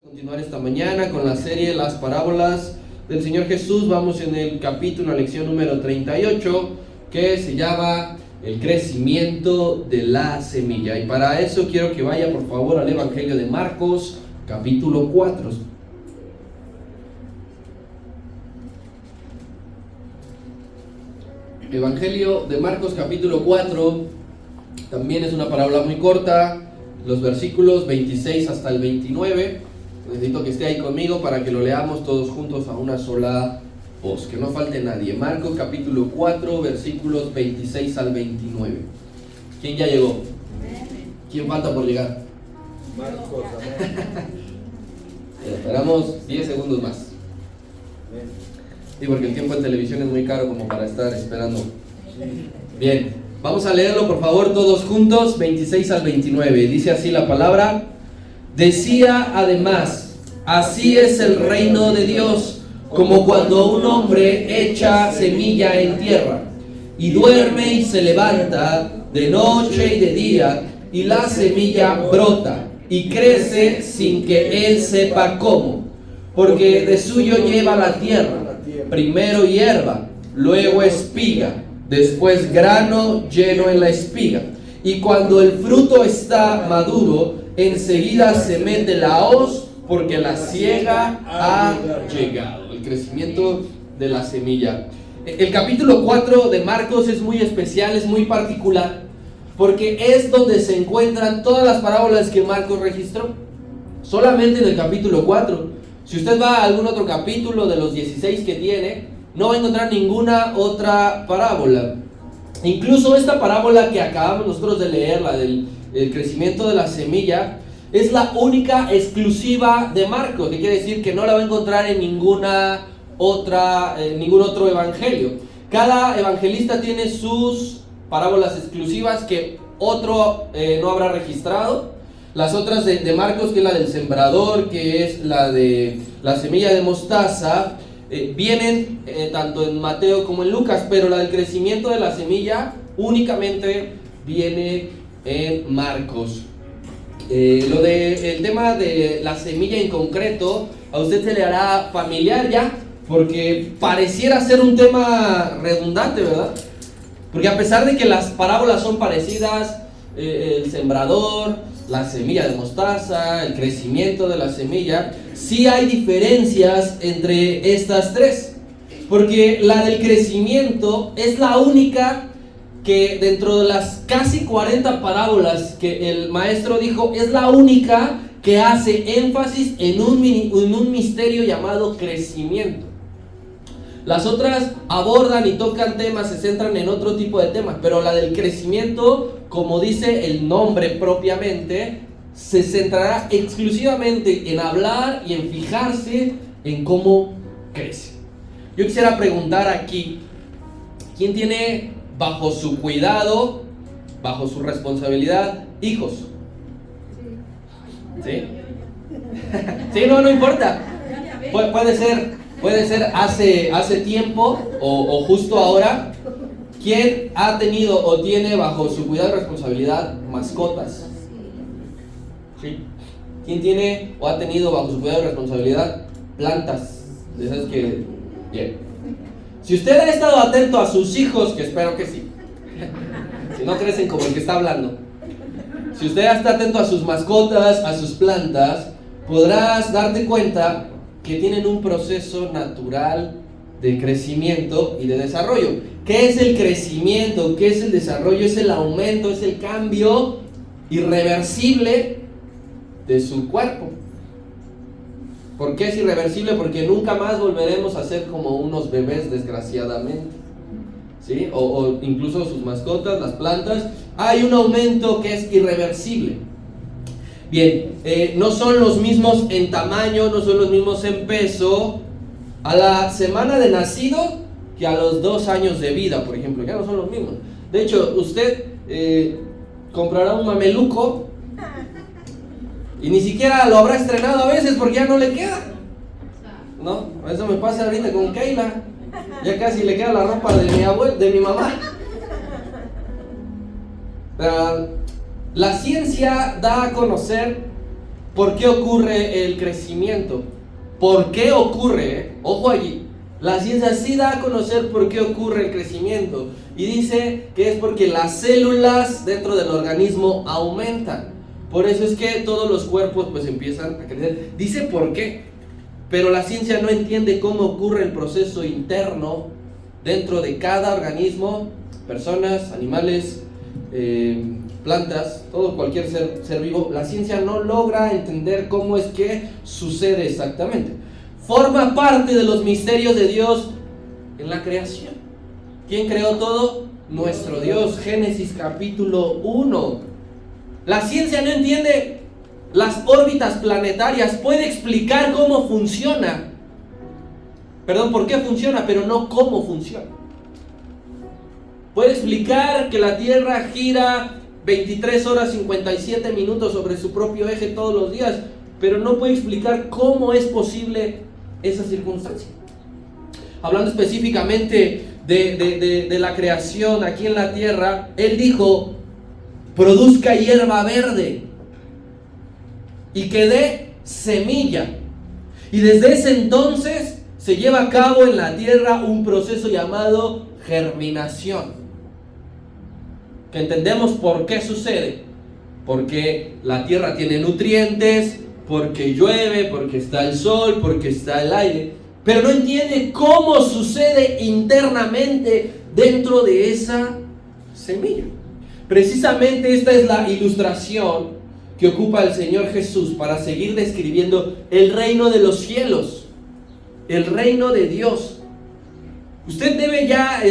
Continuar esta mañana con la serie Las Parábolas del Señor Jesús. Vamos en el capítulo, la lección número 38, que se llama El crecimiento de la semilla. Y para eso quiero que vaya por favor al Evangelio de Marcos, capítulo 4. Evangelio de Marcos, capítulo 4, también es una parábola muy corta, los versículos 26 hasta el 29. Necesito que esté ahí conmigo para que lo leamos todos juntos a una sola voz, que no falte nadie. Marcos capítulo 4, versículos 26 al 29. ¿Quién ya llegó? ¿Quién falta por llegar? Marcos, amén. Esperamos 10 segundos más. Sí, porque el tiempo en televisión es muy caro como para estar esperando. Bien, vamos a leerlo por favor todos juntos, 26 al 29. Dice así la palabra. Decía además: así es el reino de Dios, como cuando un hombre echa semilla en tierra, y duerme y se levanta de noche y de día, y la semilla brota y crece sin que él sepa cómo, porque de suyo lleva la tierra, primero hierba, luego espiga, después grano lleno en la espiga, y cuando el fruto está maduro, enseguida se mete la hoz, porque la siega ha llegado. El crecimiento de la semilla. El capítulo 4 de Marcos es muy especial, es muy particular, porque es donde se encuentran todas las parábolas que Marcos registró. Solamente en el capítulo 4. Si usted va a algún otro capítulo de los 16 que tiene, no va a encontrar ninguna otra parábola. Incluso esta parábola que acabamos nosotros de leer, la del crecimiento de la semilla, es la única exclusiva de Marcos, que quiere decir que no la va a encontrar en ningún otro evangelio. Cada evangelista tiene sus parábolas exclusivas que otro no habrá registrado. Las otras de Marcos, que es la del sembrador, que es la de la semilla de mostaza, vienen tanto en Mateo como en Lucas, pero la del crecimiento de la semilla únicamente viene en Marcos. El tema de la semilla en concreto, a usted se le hará familiar ya, porque pareciera ser un tema redundante, ¿verdad? Porque a pesar de que las parábolas son parecidas, el sembrador, la semilla de mostaza, el crecimiento de la semilla, sí hay diferencias entre estas tres, porque la del crecimiento es la única que dentro de las casi 40 parábolas que el maestro dijo, es la única que hace énfasis en un misterio llamado crecimiento. Las otras abordan y tocan temas, se centran en otro tipo de temas, pero la del crecimiento, como dice el nombre propiamente, se centrará exclusivamente en hablar y en fijarse en cómo crece. Yo quisiera preguntar aquí, ¿quién tiene bajo su cuidado, bajo su responsabilidad, hijos? ¿Sí? Sí, no importa. Puede ser hace tiempo o justo ahora. ¿Quién ha tenido o tiene bajo su cuidado y responsabilidad mascotas? ¿Sí? ¿Quién tiene o ha tenido bajo su cuidado y responsabilidad plantas? De esas que... Bien. Si usted ha estado atento a sus hijos, que espero que sí, si no crecen como el que está hablando, si usted está atento a sus mascotas, a sus plantas, podrás darte cuenta que tienen un proceso natural de crecimiento y de desarrollo. ¿Qué es el crecimiento? ¿Qué es el desarrollo? Es el aumento, es el cambio irreversible de su cuerpo. ¿Por qué es irreversible? Porque nunca más volveremos a ser como unos bebés, desgraciadamente. ¿Sí? O incluso sus mascotas, las plantas. Hay un aumento que es irreversible. Bien, no son los mismos en tamaño, no son los mismos en peso a la semana de nacido que a los 2 años de vida, por ejemplo. Ya no son los mismos. De hecho, usted comprará un mameluco y ni siquiera lo habrá estrenado a veces porque ya no le queda. ¿No? Eso me pasa ahorita con Keila. Ya casi le queda la ropa de mi mamá. La ciencia da a conocer ¿Por qué ocurre el crecimiento? ¿Por qué ocurre? Ojo allí. La ciencia sí da a conocer por qué ocurre el crecimiento. Y dice que es porque las células dentro del organismo aumentan. Por eso es que todos los cuerpos pues empiezan a crecer. Dice por qué. Pero la ciencia no entiende cómo ocurre el proceso interno dentro de cada organismo. Personas, animales, plantas, todo, cualquier ser vivo. La ciencia no logra entender cómo es que sucede exactamente. Forma parte de los misterios de Dios en la creación. ¿Quién creó todo? Nuestro Dios. Génesis capítulo 1. La ciencia no entiende las órbitas planetarias, puede explicar cómo funciona. Perdón, por qué funciona, pero no cómo funciona. Puede explicar que la Tierra gira 23 horas 57 minutos sobre su propio eje todos los días, pero no puede explicar cómo es posible esa circunstancia. Hablando específicamente de la creación aquí en la Tierra, Él dijo: produzca hierba verde y que dé semilla. Y desde ese entonces se lleva a cabo en la Tierra un proceso llamado germinación, que entendemos por qué sucede. Porque la Tierra tiene nutrientes, porque llueve, porque está el sol, porque está el aire, pero no entiende cómo sucede internamente dentro de esa semilla. Precisamente esta es la ilustración que ocupa el Señor Jesús para seguir describiendo el reino de los cielos, el reino de Dios. Usted debe ya,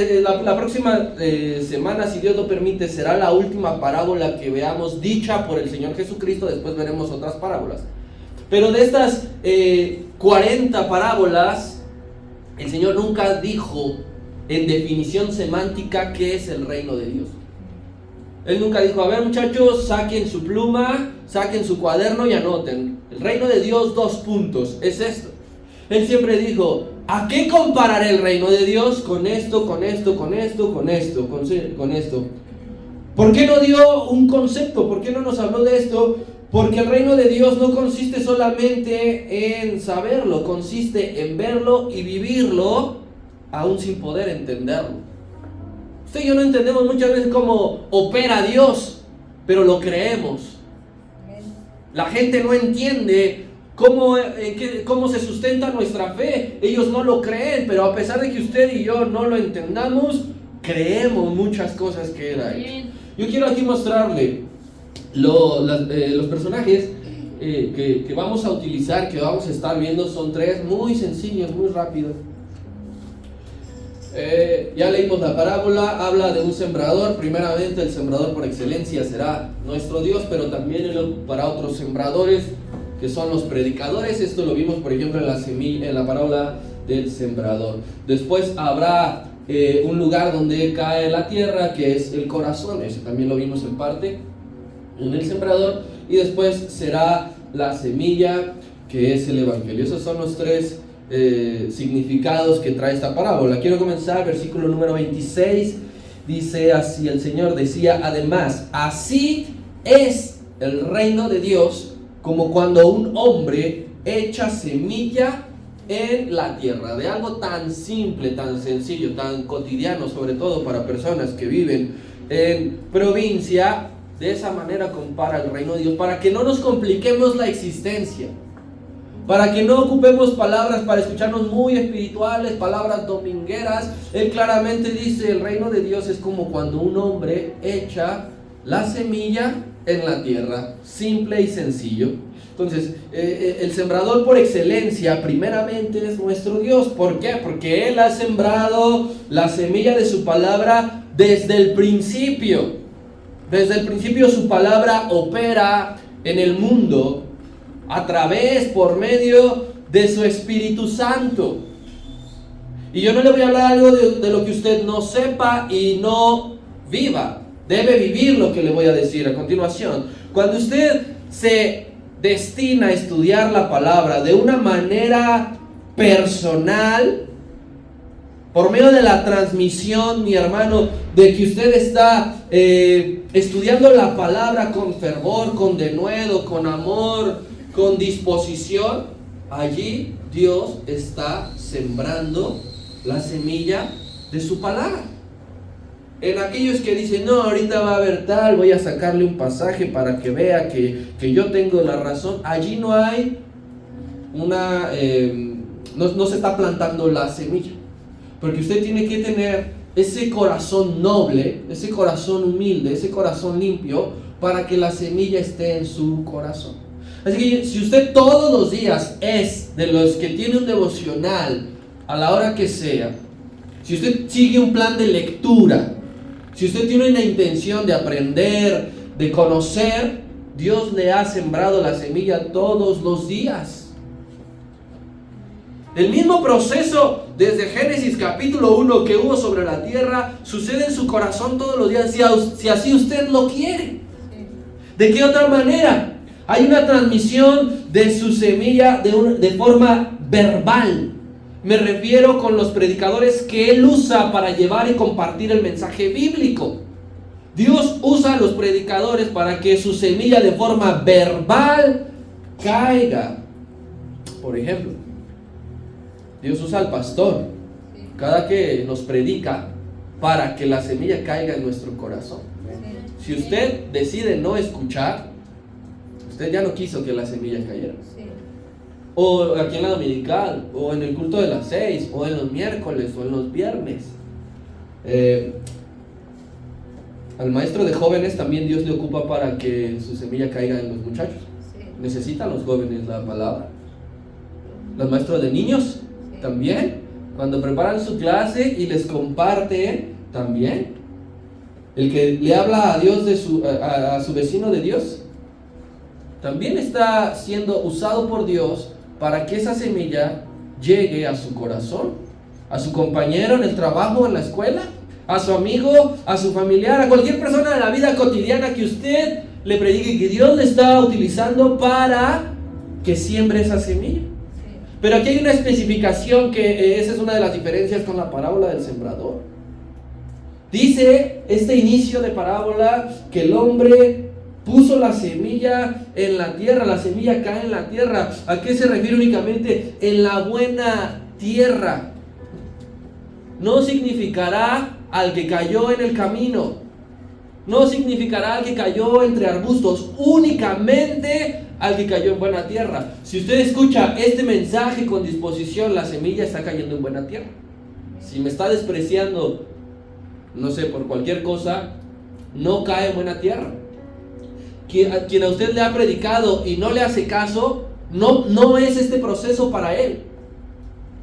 la próxima semana, si Dios lo permite, será la última parábola que veamos dicha por el Señor Jesucristo. Después veremos otras parábolas. Pero de estas 40 parábolas, el Señor nunca dijo en definición semántica qué es el reino de Dios. Él nunca dijo: a ver, muchachos, saquen su pluma, saquen su cuaderno y anoten. El reino de Dios, 2 puntos, es esto. Él siempre dijo: ¿a qué compararé el reino de Dios? Con esto, con esto, con esto, con esto, con esto. ¿Por qué no dio un concepto? ¿Por qué no nos habló de esto? Porque el reino de Dios no consiste solamente en saberlo, consiste en verlo y vivirlo, aún sin poder entenderlo. Usted y yo no entendemos muchas veces cómo opera Dios, pero lo creemos. La gente no entiende cómo se sustenta nuestra fe. Ellos no lo creen, pero a pesar de que usted y yo no lo entendamos, creemos muchas cosas que Él ha hecho. Yo quiero aquí mostrarle los personajes que vamos a utilizar, que vamos a estar viendo. Son 3 muy sencillos, muy rápidos. Ya leímos la parábola, habla de un sembrador. Primeramente, el sembrador por excelencia será nuestro Dios, pero también Él ocupará otros sembradores, que son los predicadores. Esto lo vimos, por ejemplo, en la parábola del sembrador. Después habrá un lugar donde cae la tierra, que es el corazón. Eso también lo vimos en parte en el sembrador. Y después será la semilla, que es el evangelio. Esos son los 3 significados que trae esta parábola. Quiero comenzar, versículo número 26. Dice así: el Señor decía: además, así es el reino de Dios, como cuando un hombre echa semilla en la tierra. De algo tan simple, tan sencillo, tan cotidiano, sobre todo para personas que viven en provincia. De esa manera compara el reino de Dios, para que no nos compliquemos la existencia, para que no ocupemos palabras para escucharnos muy espirituales, palabras domingueras. Él claramente dice: el reino de Dios es como cuando un hombre echa la semilla en la tierra. Simple y sencillo. Entonces, el sembrador por excelencia, primeramente, es nuestro Dios. ¿Por qué? Porque Él ha sembrado la semilla de su palabra desde el principio. Desde el principio su palabra opera en el mundo a través, por medio de su Espíritu Santo. Y yo no le voy a hablar algo de lo que usted no sepa y no viva. Debe vivir lo que le voy a decir a continuación. Cuando usted se destina a estudiar la palabra de una manera personal, por medio de la transmisión, mi hermano, de que usted está estudiando la palabra con fervor, con denuedo, con amor, con disposición, allí Dios está sembrando la semilla de su palabra. En aquellos que dicen, no, ahorita va a haber tal, voy a sacarle un pasaje para que vea que yo tengo la razón, allí no hay una, no se está plantando la semilla, porque usted tiene que tener ese corazón noble, ese corazón humilde, ese corazón limpio, para que la semilla esté en su corazón. Así que si usted todos los días es de los que tiene un devocional a la hora que sea, si usted sigue un plan de lectura, si usted tiene una intención de aprender, de conocer, Dios le ha sembrado la semilla todos los días. El mismo proceso desde Génesis capítulo 1 que hubo sobre la tierra sucede en su corazón todos los días, si así usted lo quiere. ¿De qué otra manera? Hay una transmisión de su semilla de forma verbal. Me refiero con los predicadores que él usa para llevar y compartir el mensaje bíblico. Dios usa a los predicadores para que su semilla de forma verbal caiga. Por ejemplo, Dios usa al pastor cada que nos predica para que la semilla caiga en nuestro corazón. Si usted decide no escuchar, usted ya no quiso que la semilla cayera. O aquí en la dominical, o en el culto de las 6, o en los miércoles, o en los viernes. Al maestro de jóvenes también Dios le ocupa para que su semilla caiga en los muchachos. Necesitan los jóvenes la palabra. Los maestros de niños también, cuando preparan su clase y les comparten también. El que le habla a Dios a su vecino de Dios, también está siendo usado por Dios para que esa semilla llegue a su corazón, a su compañero en el trabajo, en la escuela, a su amigo, a su familiar, a cualquier persona de la vida cotidiana que usted le predique, que Dios le está utilizando para que siembre esa semilla. Pero aquí hay una especificación que esa es una de las diferencias con la parábola del sembrador. Dice este inicio de parábola que el hombre puso la semilla en la tierra, la semilla cae en la tierra. ¿A qué se refiere únicamente? En la buena tierra. No significará al que cayó en el camino, no significará al que cayó entre arbustos, únicamente al que cayó en buena tierra. Si usted escucha este mensaje con disposición, la semilla está cayendo en buena tierra. Si me está despreciando, no sé, por cualquier cosa, no cae en buena tierra. Quien a usted le ha predicado y no le hace caso, no es este proceso para él.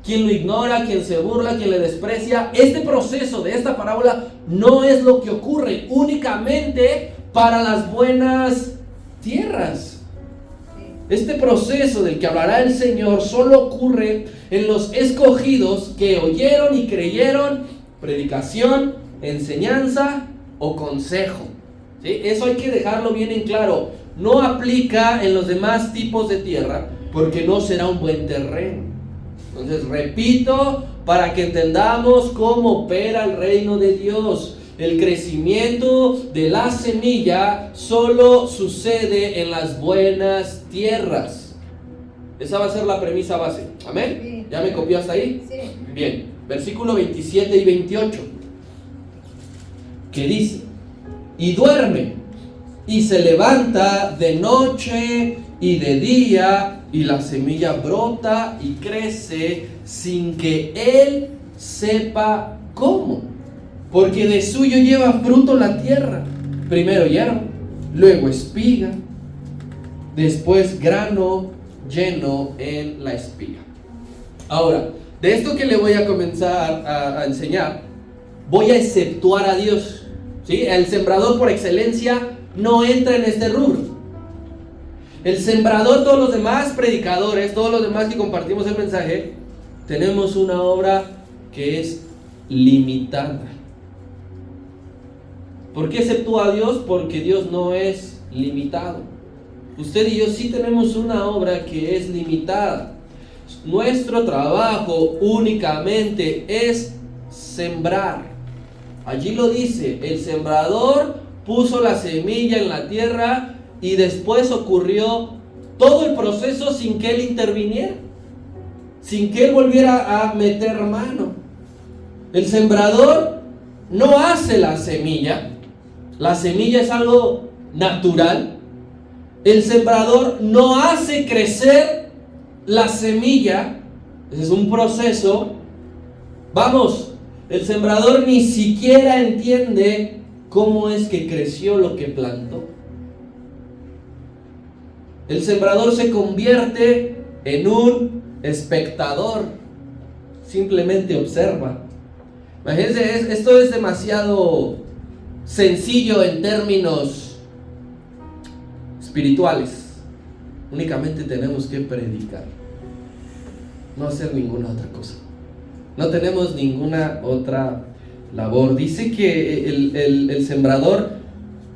Quien lo ignora, quien se burla, quien le desprecia, este proceso de esta parábola no es lo que ocurre únicamente para las buenas tierras. Este proceso del que hablará el Señor solo ocurre en los escogidos que oyeron y creyeron predicación, enseñanza o consejo. ¿Sí? Eso hay que dejarlo bien en claro. No aplica en los demás tipos de tierra porque no será un buen terreno. Entonces, repito, para que entendamos cómo opera el reino de Dios. El crecimiento de la semilla solo sucede en las buenas tierras. Esa va a ser la premisa base. ¿Amén? Sí. ¿Ya me copió hasta ahí? Sí. Bien, versículo 27 y 28. Que dice: y duerme, y se levanta de noche y de día, y la semilla brota y crece sin que él sepa cómo, porque de suyo lleva fruto la tierra, primero hierba, luego espiga, después grano lleno en la espiga. Ahora, de esto que le voy a comenzar a enseñar, voy a exceptuar a Dios. ¿Sí? El sembrador por excelencia no entra en este rubro. El sembrador, todos los demás predicadores, todos los demás que compartimos el mensaje, tenemos una obra que es limitada. ¿Por qué exceptúa a Dios? Porque Dios no es limitado. Usted y yo sí tenemos una obra que es limitada. Nuestro trabajo únicamente es sembrar. Allí lo dice, el sembrador puso la semilla en la tierra y después ocurrió todo el proceso sin que Él interviniera, sin que Él volviera a meter mano. El sembrador no hace la semilla es algo natural. El sembrador no hace crecer la semilla, ese es un proceso. Vamos, el sembrador ni siquiera entiende cómo es que creció lo que plantó. El sembrador se convierte en un espectador, simplemente observa. Imagínense, esto es demasiado sencillo en términos espirituales. Únicamente tenemos que predicar, no hacer ninguna otra cosa. No tenemos ninguna otra labor. Dice que el sembrador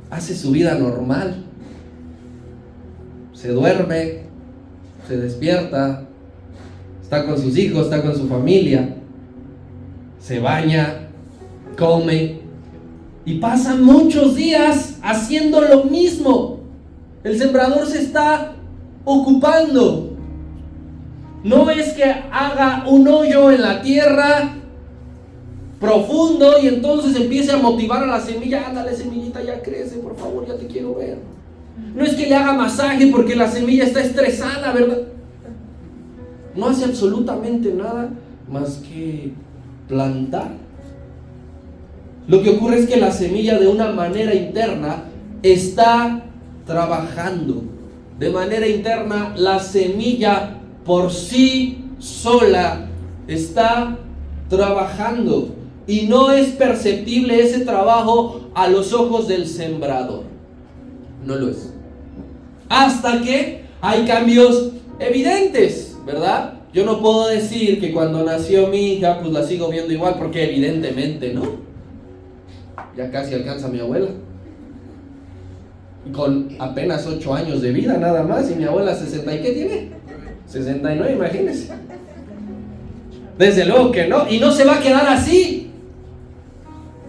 hace su vida normal. Se duerme, se despierta, está con sus hijos, está con su familia, se baña, come y pasan muchos días haciendo lo mismo. El sembrador se está ocupando. No es que haga un hoyo en la tierra profundo y entonces empiece a motivar a la semilla. Ándale, semillita, ya crece, por favor, ya te quiero ver. No es que le haga masaje porque la semilla está estresada, ¿verdad? No hace absolutamente nada más que plantar. Lo que ocurre es que la semilla, de una manera interna, está trabajando. De manera interna, la semilla por sí sola está trabajando y no es perceptible ese trabajo a los ojos del sembrador. No lo es. Hasta que hay cambios evidentes, ¿verdad? Yo no puedo decir que cuando nació mi hija, pues la sigo viendo igual, porque evidentemente no. Ya casi alcanza mi abuela. Con apenas 8 años de vida nada más, y mi abuela 60, ¿y qué tiene? 69, imagínense. Desde luego que no, y no se va a quedar así.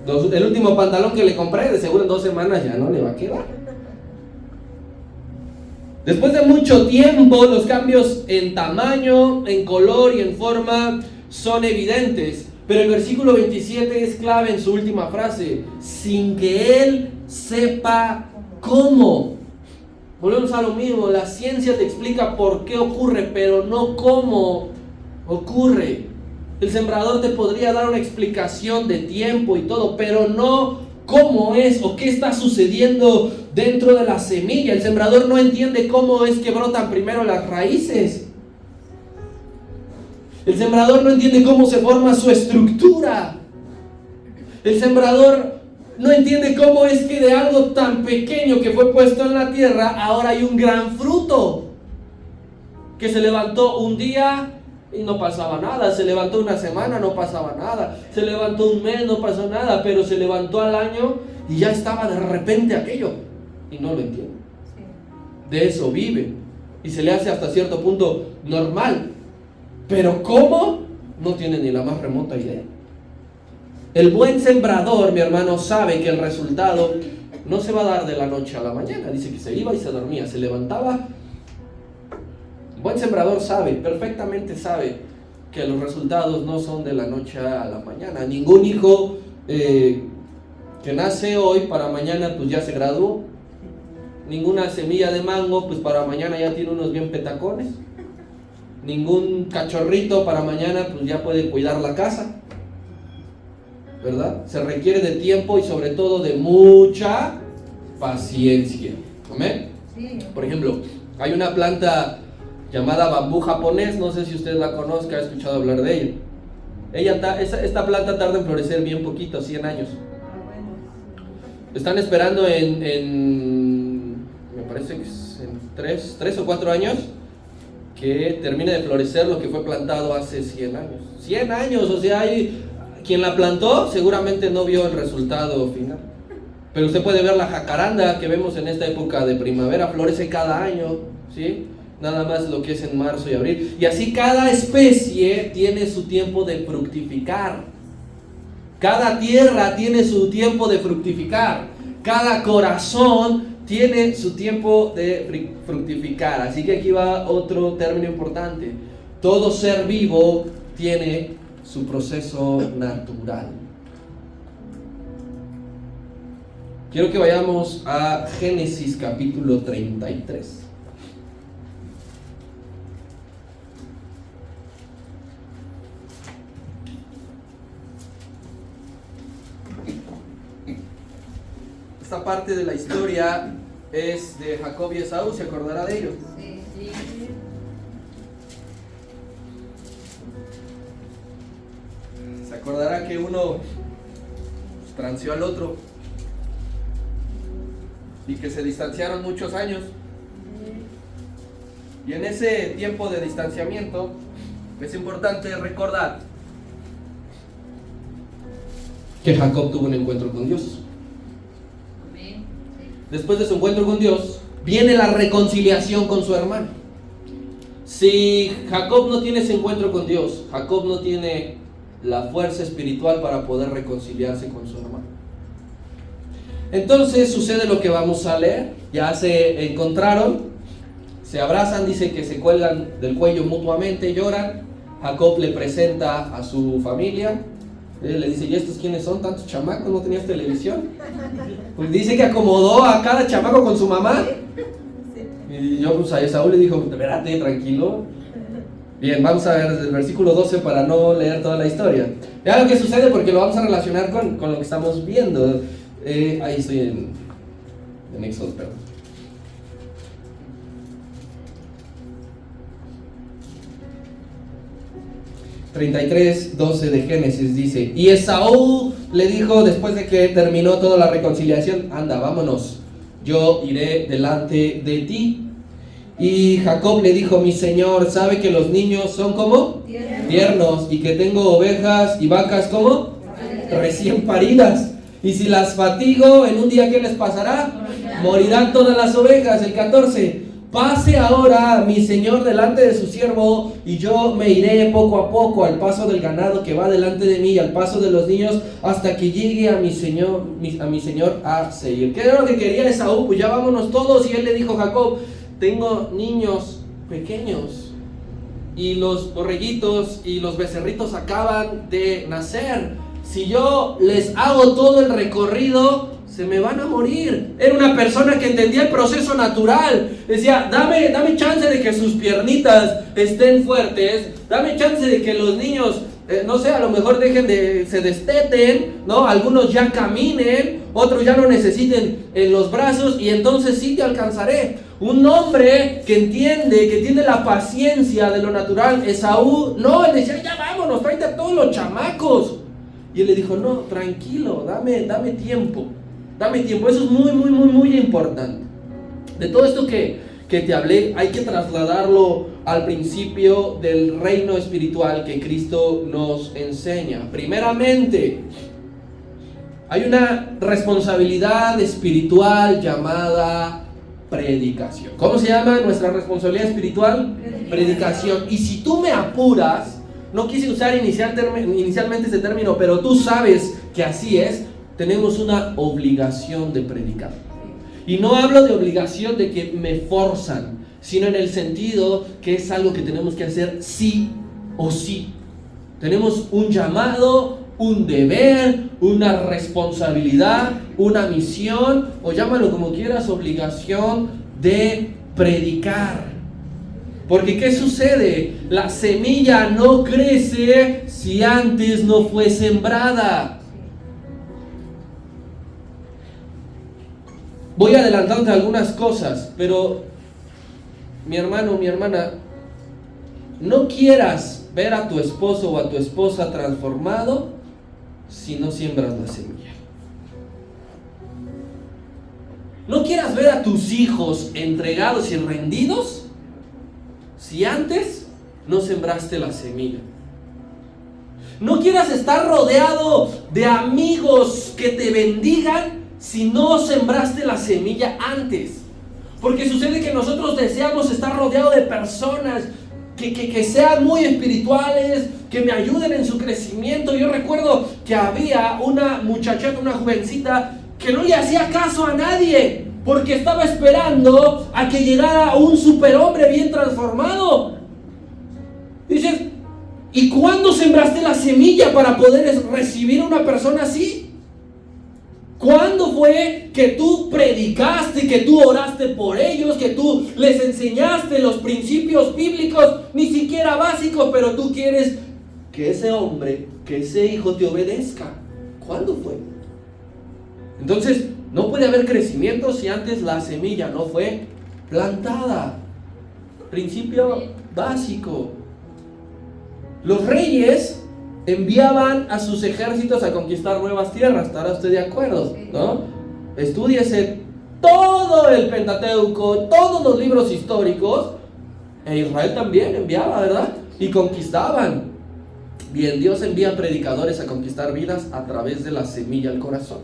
El último pantalón que le compré, de seguro en 2 semanas ya no le va a quedar. Después de mucho tiempo, los cambios en tamaño, en color y en forma son evidentes. Pero el versículo 27 es clave en su última frase: sin que él sepa cómo. Volvemos a lo mismo, la ciencia te explica por qué ocurre, pero no cómo ocurre. El sembrador te podría dar una explicación de tiempo y todo, pero no cómo es o qué está sucediendo dentro de la semilla. El sembrador no entiende cómo es que brotan primero las raíces. El sembrador no entiende cómo se forma su estructura. El sembrador no entiende cómo es que de algo tan pequeño que fue puesto en la tierra, ahora hay un gran fruto. Que se levantó un día y no pasaba nada, se levantó una semana, no pasaba nada, se levantó un mes, no pasó nada, pero se levantó al año y ya estaba de repente aquello. Y no lo entiende. De eso vive. Y se le hace hasta cierto punto normal. Pero ¿cómo? No tiene ni la más remota idea. El buen sembrador, mi hermano, sabe que el resultado no se va a dar de la noche a la mañana. Dice que se iba y se dormía, se levantaba. El buen sembrador sabe, perfectamente sabe, que los resultados no son de la noche a la mañana. Ningún hijo que nace hoy, para mañana pues ya se graduó. Ninguna semilla de mango, pues para mañana ya tiene unos bien petacones. Ningún cachorrito para mañana pues ya puede cuidar la casa, ¿verdad? Se requiere de tiempo y sobre todo de mucha paciencia. ¿Amén? Sí. Por ejemplo, hay una planta llamada bambú japonés, no sé si usted la conozca, ha escuchado hablar de ella. Esta planta tarda en florecer bien poquito, 100 años. Están esperando me parece que es en 3 o 4 años que termine de florecer lo que fue plantado hace 100 años. 100 años, o sea, quien la plantó seguramente no vio el resultado final. Pero usted puede ver la jacaranda que vemos en esta época de primavera, florece cada año, ¿sí? Nada más lo que es en marzo y abril. Y así cada especie tiene su tiempo de fructificar. Cada tierra tiene su tiempo de fructificar. Cada corazón tiene su tiempo de fructificar. Así que aquí va otro término importante. Todo ser vivo tiene su proceso natural. Quiero que vayamos a Génesis capítulo 33. Esta parte de la historia es de Jacob y Esaú, ¿se acordará de ellos? Sí. Se acordará que uno transió al otro y que se distanciaron muchos años. Y en ese tiempo de distanciamiento es importante recordar que Jacob tuvo un encuentro con Dios. Después de su encuentro con Dios, viene la reconciliación con su hermano. Si Jacob no tiene ese encuentro con Dios, Jacob no tiene la fuerza espiritual para poder reconciliarse con su hermano. Entonces sucede lo que vamos a leer. Ya se encontraron, se abrazan, dice que se cuelgan del cuello mutuamente, lloran. Jacob le presenta a su familia. Él le dice, ¿y estos quiénes son? ¿Tantos chamacos? ¿No tenías televisión? Pues dice que acomodó a cada chamaco con su mamá. Y yo pues a Esaú le dijo, espérate, tranquilo. Bien, vamos a ver desde el versículo 12 para no leer toda la historia. Vean lo que sucede porque lo vamos a relacionar con lo que estamos viendo. Ahí estoy en Éxodo, perdón. (33:12) de Génesis dice: y Esaú le dijo después de que terminó toda la reconciliación, anda, vámonos, yo iré delante de ti. Y Jacob le dijo, mi señor sabe que los niños son como tiernos y que tengo ovejas y vacas como recién paridas. Y si las fatigo en un día, ¿qué les pasará? Morirán todas las ovejas. El 14: pase ahora mi señor delante de su siervo, y yo me iré poco a poco al paso del ganado que va delante de mí y al paso de los niños, hasta que llegue a mi señor a Seir. ¿Qué era lo que quería Esaú? Pues ya vámonos todos. Y él le dijo a Jacob, tengo niños pequeños y los borreguitos y los becerritos acaban de nacer. Si yo les hago todo el recorrido, se me van a morir. Era una persona que entendía el proceso natural. Decía, dame chance de que sus piernitas estén fuertes, dame chance de que los niños, no sé, a lo mejor se desteten, ¿no? Algunos ya caminen, otros ya no necesiten los brazos, y entonces sí te alcanzaré. Un hombre que entiende, que tiene la paciencia de lo natural. Esaú, no, él decía, ya vámonos, tráete a todos los chamacos. Y él le dijo, no, tranquilo, dame tiempo. Dame tiempo, eso es muy importante. De todo esto que te hablé, hay que trasladarlo al principio del reino espiritual que Cristo nos enseña. Primeramente, hay una responsabilidad espiritual llamada predicación. ¿Cómo se llama nuestra responsabilidad espiritual? Predicación. Y si tú me apuras, no quise usar inicialmente ese término, pero tú sabes que así es. Tenemos una obligación de predicar. Y no hablo de obligación de que me forzan, sino en el sentido que es algo que tenemos que hacer sí o sí. Tenemos un llamado, un deber, una responsabilidad, una misión, o llámalo como quieras, obligación de predicar. Porque ¿qué sucede? La semilla no crece si antes no fue sembrada. Voy adelantando algunas cosas, pero mi hermano, mi hermana, no quieras ver a tu esposo o a tu esposa transformado si no siembras la semilla. No quieras ver a tus hijos entregados y rendidos si antes no sembraste la semilla. No quieras estar rodeado de amigos que te bendigan si no sembraste la semilla antes. Porque sucede que nosotros deseamos estar rodeados de personas que sean muy espirituales, que me ayuden en su crecimiento. Yo recuerdo que había una muchachita, una jovencita, que no le hacía caso a nadie. porque estaba esperando a que llegara un superhombre bien transformado. Dices, ¿y cuándo sembraste la semilla para poder recibir a una persona así? ¿Cuándo fue que tú predicaste, que tú oraste por ellos, que tú les enseñaste los principios bíblicos, ni siquiera básicos, pero tú quieres que ese hombre, que ese hijo te obedezca? ¿Cuándo fue? Entonces, no puede haber crecimiento si antes la semilla no fue plantada. Principio básico. Los reyes enviaban a sus ejércitos a conquistar nuevas tierras. ¿Estará usted de acuerdo? ¿No? Estúdiese todo el Pentateuco, todos los libros históricos. E Israel también enviaba, ¿verdad? Y conquistaban. Bien, Dios envía predicadores a conquistar vidas a través de la semilla al corazón.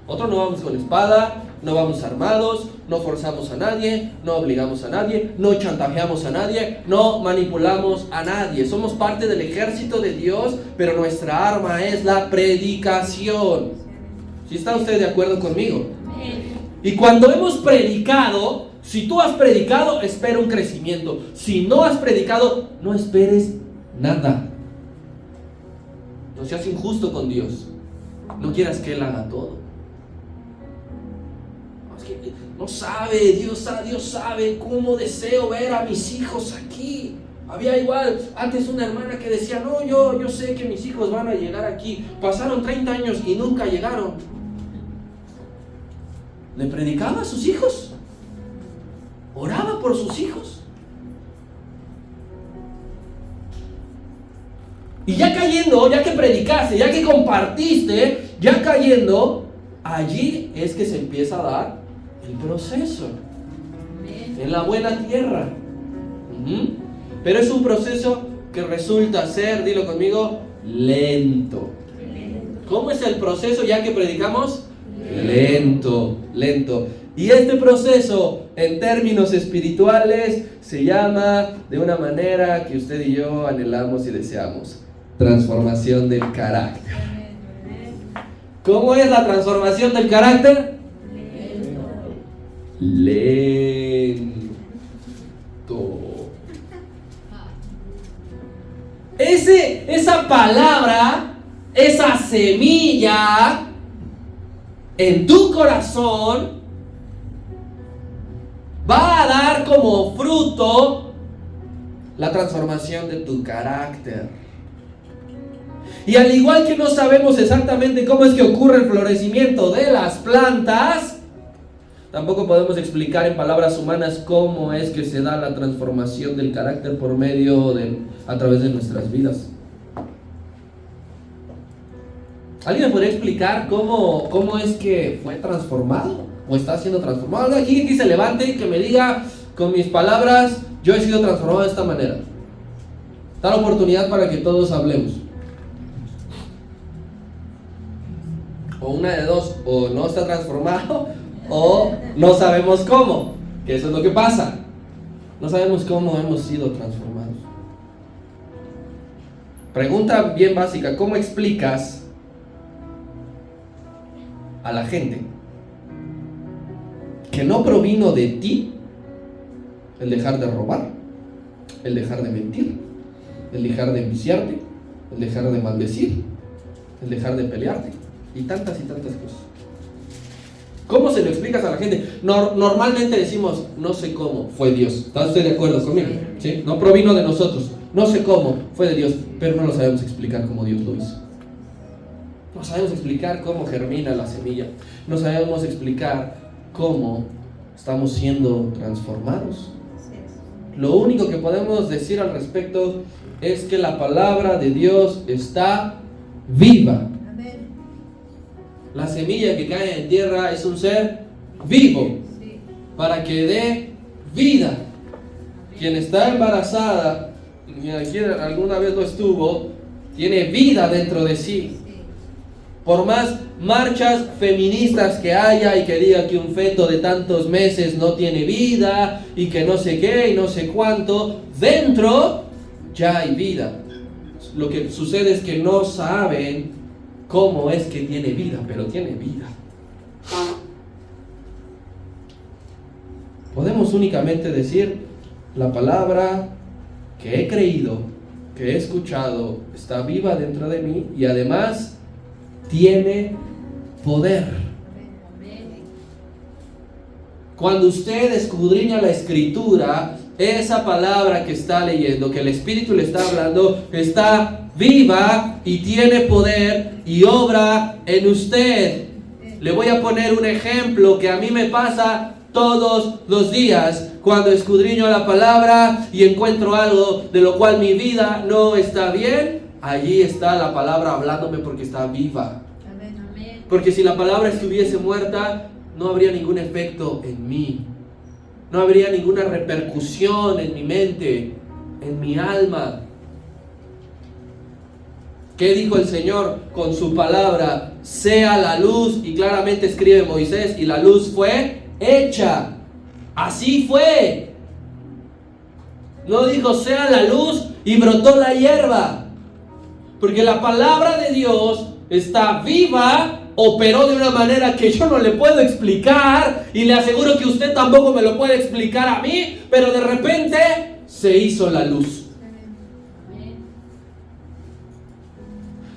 Nosotros no vamos con espada, no vamos armados, no forzamos a nadie, no obligamos a nadie, no chantajeamos a nadie, no manipulamos a nadie. Somos parte del ejército de Dios, pero nuestra arma es la predicación. ¿Sí está usted de acuerdo conmigo? Y cuando hemos predicado, si tú has predicado, espera un crecimiento. Si no has predicado, no esperes nada. No seas injusto con Dios. No quieras que Él haga todo. No sabe, Dios sabe cómo deseo ver a mis hijos aquí. Había igual, antes una hermana que decía, no, yo sé que mis hijos van a llegar aquí. Pasaron 30 años y nunca llegaron. ¿Le predicaba a sus hijos? ¿Oraba por sus hijos? Y ya cayendo, ya que predicaste, ya que compartiste, ya cayendo, allí es que se empieza a dar el proceso. En la buena tierra. Pero es un proceso que resulta ser, dilo conmigo, lento. ¿Cómo es el proceso ya que predicamos? Lento. Y este proceso, en términos espirituales, se llama de una manera que usted y yo anhelamos y deseamos: transformación del carácter. ¿Cómo es la transformación del carácter? Lento. Esa palabra, esa semilla en tu corazón va a dar como fruto la transformación de tu carácter. Y al igual que no sabemos exactamente cómo es que ocurre el florecimiento de las plantas, tampoco podemos explicar en palabras humanas cómo es que se da la transformación del carácter por medio a través de nuestras vidas. ¿Alguien me podría explicar cómo es que fue transformado o está siendo transformado? Alguien que se levante y que me diga con mis palabras, yo he sido transformado de esta manera. Da la oportunidad para que todos hablemos. O una de dos, o no está transformado o no sabemos cómo, que eso es lo que pasa. No sabemos cómo hemos sido transformados. Pregunta bien básica: ¿cómo explicas a la gente que no provino de ti el dejar de robar, el dejar de mentir, el dejar de enviciarte, el dejar de maldecir, el dejar de pelearte y tantas cosas? ¿Cómo se lo explicas a la gente? Normalmente decimos, no sé cómo, fue Dios. ¿Está usted de acuerdo conmigo? ¿Sí? No provino de nosotros, no sé cómo, fue de Dios, pero no lo sabemos explicar como Dios lo hizo. No sabemos explicar cómo germina la semilla. No sabemos explicar cómo estamos siendo transformados. Lo único que podemos decir al respecto es que la palabra de Dios está viva. La semilla que cae en tierra es un ser vivo para que dé vida. Quien está embarazada, quien alguna vez lo estuvo, tiene vida dentro de sí. Por más marchas feministas que haya y que diga que un feto de tantos meses no tiene vida y que no sé qué y no sé cuánto, dentro ya hay vida. Lo que sucede es que no saben cómo es que tiene vida, pero tiene vida. podemos únicamente decir, la palabra que he creído, que he escuchado, está viva dentro de mí y además tiene poder. Cuando usted escudriña la Escritura, esa palabra que está leyendo, que el Espíritu le está hablando, está viva y tiene poder y obra en usted. Le voy a poner un ejemplo que a mí me pasa todos los días. Cuando escudriño la palabra y encuentro algo de lo cual mi vida no está bien, allí está la palabra hablándome porque está viva. Porque si la palabra estuviese muerta, no habría ningún efecto en mí. No habría ninguna repercusión en mi mente, en mi alma. ¿Qué dijo el Señor con su palabra? Sea la luz, y claramente escribe Moisés, y la luz fue hecha. Así fue. No dijo sea la luz y brotó la hierba. Porque la palabra de Dios está viva, operó de una manera que yo no le puedo explicar, y le aseguro que usted tampoco me lo puede explicar a mí, pero de repente se hizo la luz.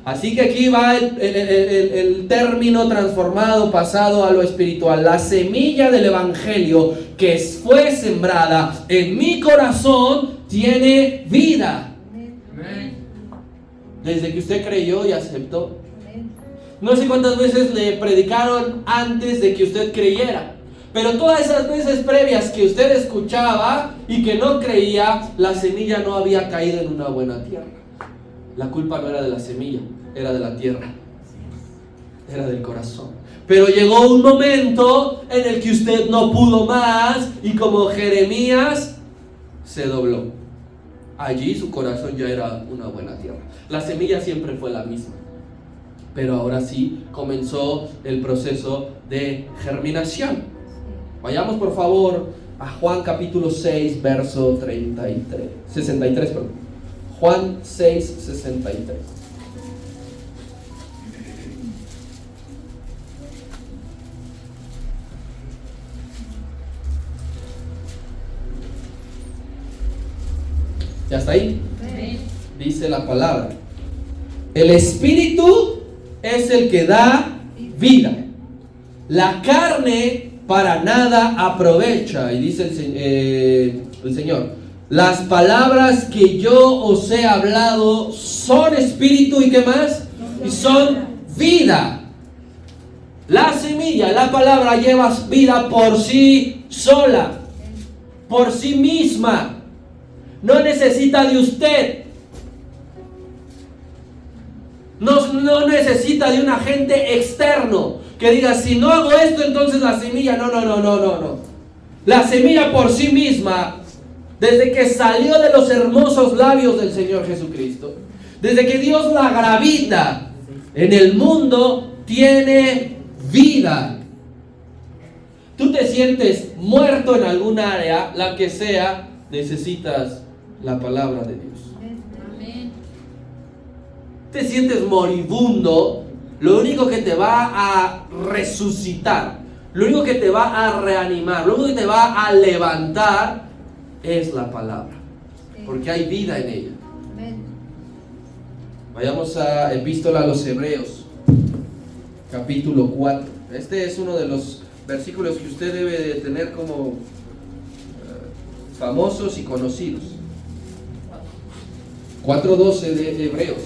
Así que aquí va el término transformado, pasado a lo espiritual. La semilla del Evangelio que fue sembrada en mi corazón tiene vida. Desde que usted creyó y aceptó. No sé cuántas veces le predicaron antes de que usted creyera, pero todas esas veces previas que usted escuchaba y que no creía, la semilla no había caído en una buena tierra. La culpa no era de la semilla, era de la tierra, era del corazón. Pero llegó un momento en el que usted no pudo más y como Jeremías se dobló. Allí su corazón ya era una buena tierra. La semilla siempre fue la misma, pero ahora sí comenzó el proceso de germinación. Vayamos por favor a Juan capítulo 6, verso 63, perdón. Juan 6, 63. ¿Ya está ahí? Sí. Dice la palabra: el Espíritu es el que da vida. La carne para nada aprovecha. Y dice el Señor: las palabras que yo os he hablado son espíritu y ¿qué más? Y son vida. La semilla, la palabra lleva vida por sí sola, por sí misma. No necesita de usted. No necesita de un agente externo que diga, si no hago esto, entonces la semilla. No. La semilla por sí misma, desde que salió de los hermosos labios del Señor Jesucristo, desde que Dios la gravita en el mundo, tiene vida. Tú te sientes muerto en algún área, la que sea, necesitas la palabra de Dios. Amén. Te sientes moribundo, lo único que te va a resucitar, lo único que te va a reanimar, lo único que te va a levantar es la palabra, porque hay vida en ella. Vayamos a Epístola a los Hebreos, capítulo 4. Este es uno de los versículos que usted debe de tener como famosos y conocidos. 4:12 de Hebreos.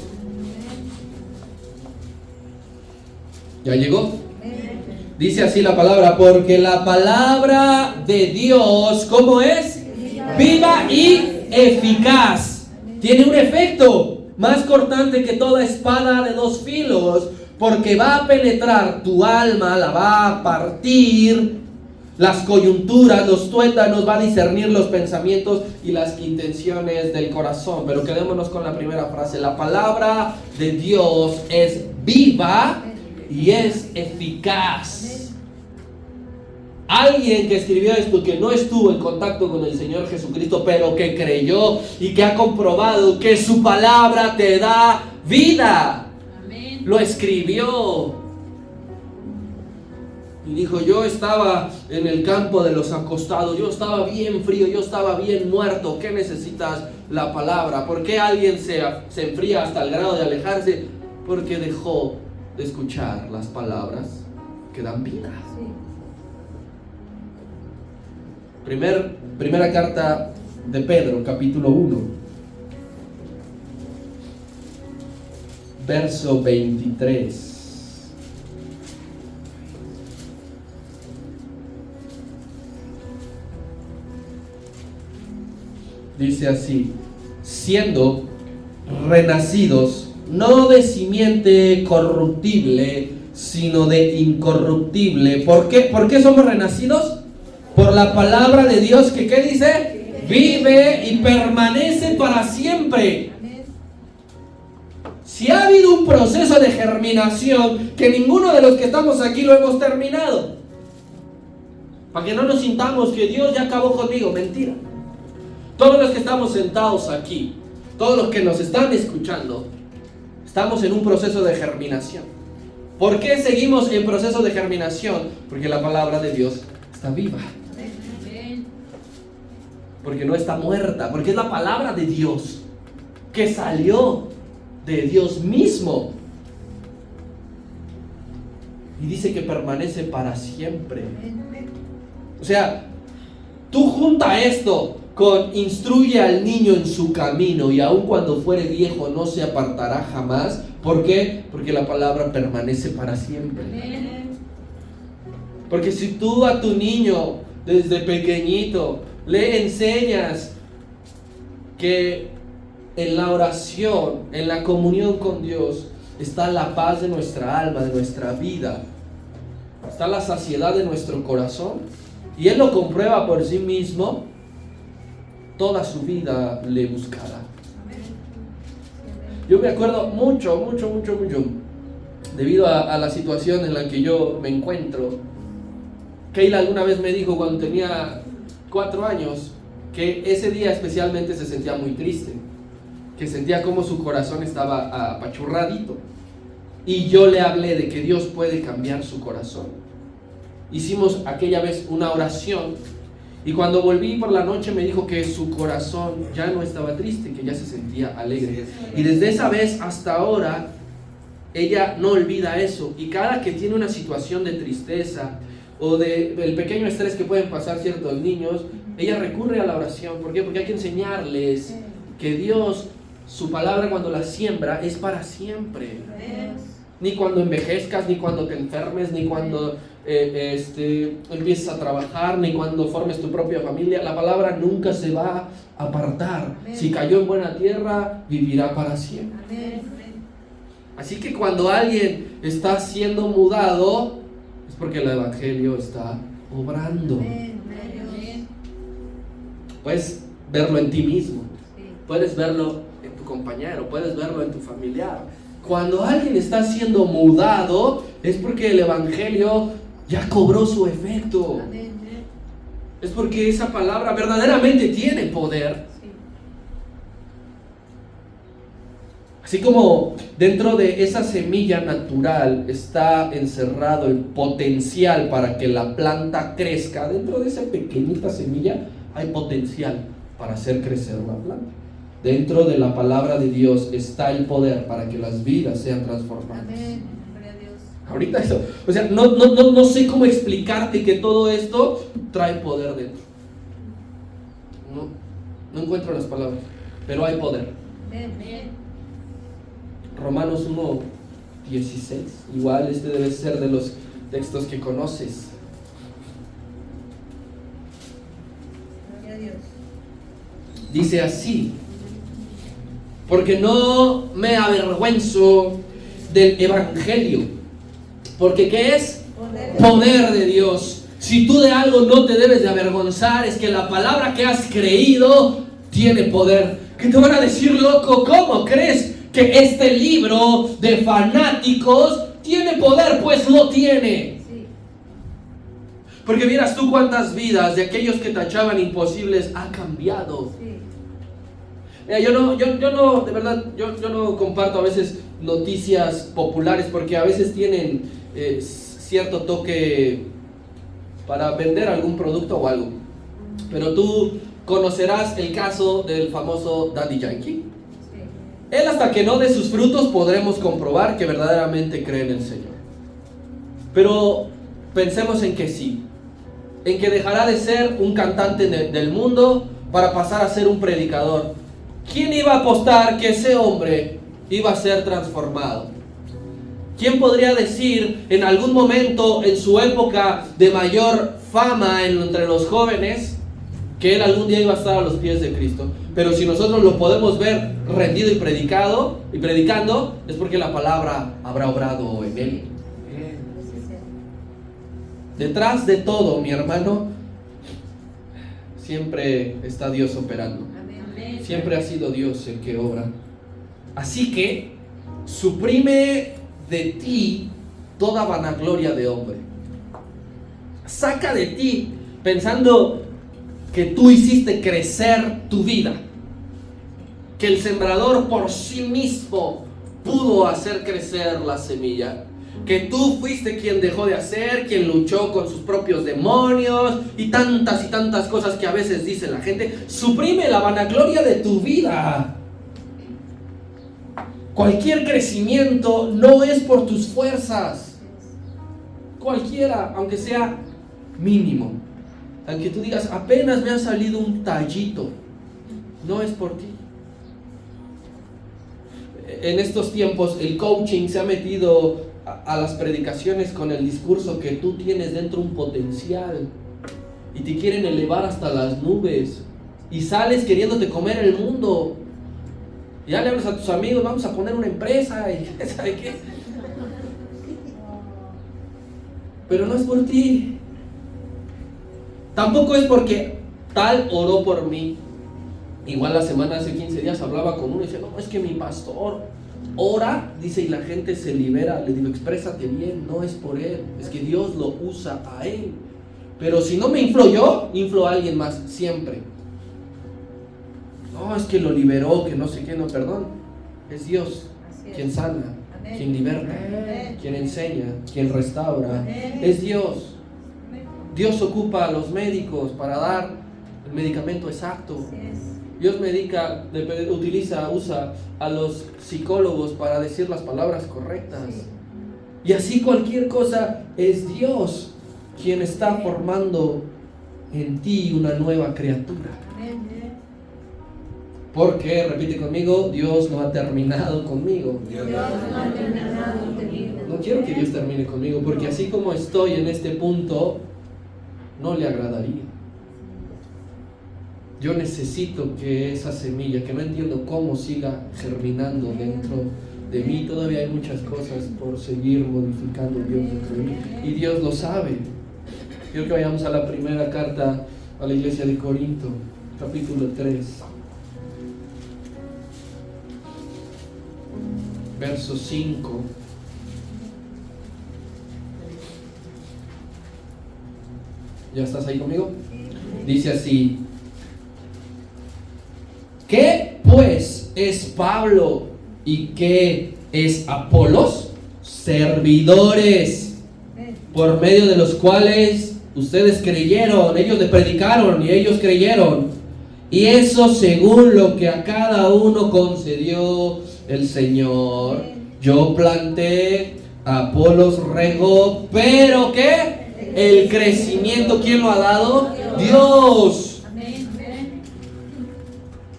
¿Ya llegó? Dice así la palabra: porque la palabra de Dios, ¿cómo es? Viva y eficaz. Tiene un efecto más cortante que toda espada de dos filos, porque va a penetrar tu alma, la va a partir, las coyunturas, los tuétanos, va a discernir los pensamientos y las intenciones del corazón. Pero quedémonos con la primera frase: la palabra de Dios es viva y es eficaz. Alguien que escribió esto, que no estuvo en contacto con el Señor Jesucristo, pero que creyó y que ha comprobado que su palabra te da vida. Amén. Lo escribió. Y dijo, yo estaba en el campo de los acostados, yo estaba bien frío, yo estaba bien muerto. ¿Qué necesitas? La palabra. ¿Por qué alguien se enfría hasta el grado de alejarse? Porque dejó de escuchar las palabras que dan vida. Primera carta de Pedro, capítulo 1, verso 23. Dice así: siendo renacidos no de simiente corruptible, sino de incorruptible. ¿Por qué? ¿Por qué somos renacidos? Por la palabra de Dios que, ¿qué dice? Vive y permanece para siempre. Si ha habido un proceso de germinación, que ninguno de los que estamos aquí lo hemos terminado. Para que no nos sintamos que Dios ya acabó conmigo. Mentira. Todos los que estamos sentados aquí, todos los que nos están escuchando, estamos en un proceso de germinación. ¿Por qué seguimos en proceso de germinación? Porque la palabra de Dios está viva. Porque no está muerta. Porque es la palabra de Dios que salió de Dios mismo. Y dice que permanece para siempre. O sea, tú junta esto con instruye al niño en su camino y aun cuando fuere viejo no se apartará jamás. ¿Por qué? Porque la palabra permanece para siempre. Porque si tú a tu niño desde pequeñito le enseñas que en la oración, en la comunión con Dios, está la paz de nuestra alma, de nuestra vida, está la saciedad de nuestro corazón, y él lo comprueba por sí mismo, toda su vida le buscará. Yo me acuerdo mucho, debido a la situación en la que yo me encuentro. Keila alguna vez me dijo cuando tenía 4 años que ese día especialmente se sentía muy triste, que sentía como su corazón estaba apachurradito, y yo le hablé de que Dios puede cambiar su corazón. Hicimos aquella vez una oración, y cuando volví por la noche me dijo que su corazón ya no estaba triste, que ya se sentía alegre, y desde esa vez hasta ahora ella no olvida eso, y cada que tiene una situación de tristeza o del pequeño estrés que pueden pasar ciertos niños, ella recurre a la oración. ¿Por qué? Porque hay que enseñarles que Dios, su palabra cuando la siembra es para siempre. Ni cuando envejezcas, ni cuando te enfermes, ni cuando empieces a trabajar, ni cuando formes tu propia familia. La palabra nunca se va a apartar. Si cayó en buena tierra, vivirá para siempre. Así que cuando alguien está siendo mudado, es porque el evangelio está obrando. Puedes verlo en ti mismo, puedes verlo en tu compañero, puedes verlo en tu familiar. Cuando alguien está siendo mudado, es porque el evangelio ya cobró su efecto. Es porque esa palabra verdaderamente tiene poder. Así como dentro de esa semilla natural está encerrado el potencial para que la planta crezca, dentro de esa pequeñita semilla hay potencial para hacer crecer una planta. Dentro de la palabra de Dios está el poder para que las vidas sean transformadas. Amén. Ahorita eso, o sea, no sé cómo explicarte que todo esto trae poder dentro. No encuentro las palabras, pero hay poder. Amén. Romanos 1:16. Igual este debe ser de los textos que conoces. Gloria a Dios. Dice así: porque no me avergüenzo del evangelio, porque ¿qué es? Poder de Dios. Si tú de algo no te debes de avergonzar, es que la palabra que has creído tiene poder. ¿Qué te van a decir, loco? ¿Cómo crees que este libro de fanáticos tiene poder? Pues lo tiene. Sí. Porque vieras tú cuántas vidas de aquellos que tachaban imposibles ha cambiado. Sí. Yo no, de verdad, yo no comparto a veces noticias populares porque a veces tienen cierto toque para vender algún producto o algo. Pero tú conocerás el caso del famoso Daddy Yankee. Él, hasta que no dé sus frutos, podremos comprobar que verdaderamente cree en el Señor. Pero pensemos en que sí, en que dejará de ser un cantante del mundo para pasar a ser un predicador. ¿Quién iba a apostar que ese hombre iba a ser transformado? ¿Quién podría decir en algún momento en su época de mayor fama entre los jóvenes que él algún día iba a estar a los pies de Cristo? Pero si nosotros lo podemos ver rendido y predicando, es porque la palabra habrá obrado en él. Detrás de todo, mi hermano, siempre está Dios operando. Siempre ha sido Dios el que obra. Así que suprime de ti toda vanagloria de hombre. Saca de ti pensando que tú hiciste crecer tu vida, que el sembrador por sí mismo pudo hacer crecer la semilla, que tú fuiste quien dejó de hacer, quien luchó con sus propios demonios y tantas cosas que a veces dice la gente. Suprime la vanagloria de tu vida. Cualquier crecimiento no es por tus fuerzas. Cualquiera, aunque sea mínimo. Aunque tú digas, apenas me ha salido un tallito, no es por ti. En estos tiempos el coaching se ha metido a las predicaciones con el discurso que tú tienes dentro un potencial y te quieren elevar hasta las nubes y sales queriéndote comer el mundo. Ya le hablas a tus amigos, vamos a poner una empresa y ¿sabe qué? Pero no es por ti. Tampoco es porque tal oró por mí. Igual la semana, hace 15 días, hablaba con uno y decía, no, es que mi pastor ora, dice, y la gente se libera. Le digo, exprésate bien, no es por él, es que Dios lo usa a él. Pero si no me inflo yo, inflo a alguien más, siempre. No, es que lo liberó, que no sé qué, no, perdón. Es Dios quien sana, quien liberta, quien enseña, quien restaura. Es Dios. Dios ocupa a los médicos para dar el medicamento exacto. Dios usa a los psicólogos para decir las palabras correctas. Y así cualquier cosa, es Dios quien está formando en ti una nueva criatura. Porque, repite conmigo, Dios no ha terminado conmigo. No quiero que Dios termine conmigo, porque así como estoy en este punto, no le agradaría. Yo necesito que esa semilla, que no entiendo cómo, siga germinando dentro de mí. Todavía hay muchas cosas por seguir modificando Dios dentro de mí. Y Dios lo sabe. Quiero que vayamos a la primera carta a la iglesia de Corinto, capítulo 3. Verso 5. ¿Ya estás ahí conmigo? Dice así: ¿qué pues es Pablo y qué es Apolos? Servidores, por medio de los cuales ustedes creyeron, ellos le predicaron y ellos creyeron. Y eso según lo que a cada uno concedió el Señor. Yo planté, Apolos regó, pero ¿qué? El crecimiento, ¿quién lo ha dado? Dios.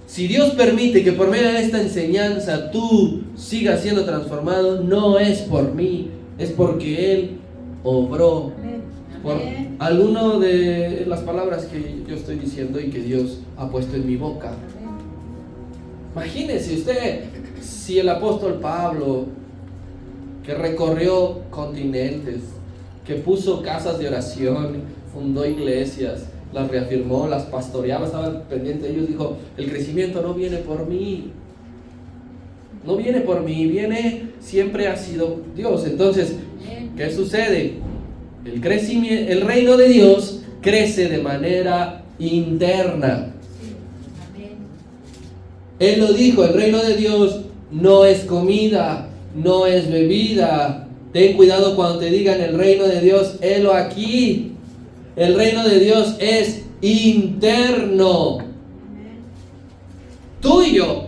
Si Dios permite que por medio de esta enseñanza tú sigas siendo transformado, no es por mí, es porque Él obró por alguno de las palabras que yo estoy diciendo y que Dios ha puesto en mi boca. Imagínese usted, si el apóstol Pablo, que recorrió continentes, que puso casas de oración, fundó iglesias, las reafirmó, las pastoreaba, estaba pendiente de ellos, dijo, el crecimiento no viene por mí, no viene por mí, siempre ha sido Dios. Entonces, ¿qué sucede? El reino de Dios crece de manera interna. Él lo dijo, el reino de Dios no es comida, no es bebida. Ten cuidado cuando te digan el reino de Dios, helo aquí. El reino de Dios es interno. Tú y yo